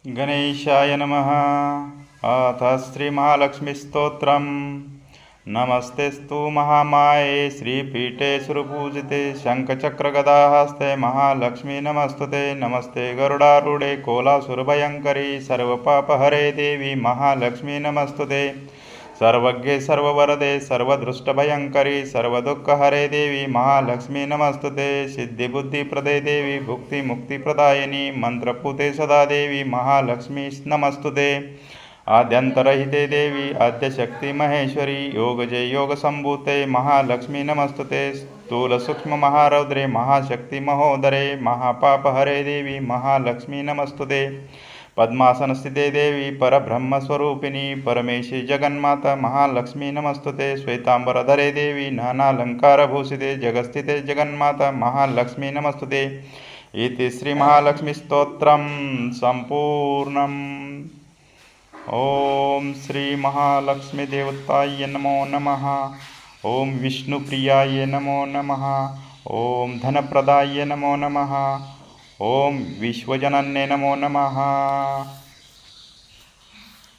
गणेशाय नमः। अथ श्रीमहालक्ष्मीस्तोत्रम्। नमस्तेस्तु महामाये श्रीपीठे सुरपूजिते शङ्खचक्रगदाहस्ते महालक्ष्मी नमस्तुते। नमस्ते गरुडारूढे कोलासुरभयङ्करी सर्वपापहरे देवी महालक्ष्मी नमस्तुते। सर्वज्ञे सर्ववरदे सर्वदृष्टभयङ्करी सर्वदुःखहरे देवी महालक्ष्मी नमस्तुते। सिद्धिबुद्धिप्रदे देवी भुक्तिमुक्तिप्रदायिनी मंत्रपूते सदा देवी महालक्ष्मी नमस्तुते। आद्यन्तरहिते देवी आद्यशक्ति महेश्वरी योगजे योगसम्भूते महालक्ष्मी नमस्तुते। स्थूलसूक्ष्ममहारौद्रे महाशक्ति महोदरे महापापहरे देवी महालक्ष्मी नमस्तुते। पद्मासनस्थिते देवी परब्रह्मस्वरूपिणी परमेशी जगन्माता महालक्ष्मी नमस्तुते। श्वेतांबरधरे देवी नानालंकारभूषिते जगस्थिते जगन्माता महालक्ष्मी नमस्तुते। इति श्रीमहालक्ष्मीस्तोत्रं सम्पूर्णम्। ओम श्री महालक्ष्मीदेवताय नमो नमः। ओम विष्णुप्रियाय नमो नमः। ओम धनप्रदाय नमो नमः। ओम विश्वजनन्ये नमो नमः।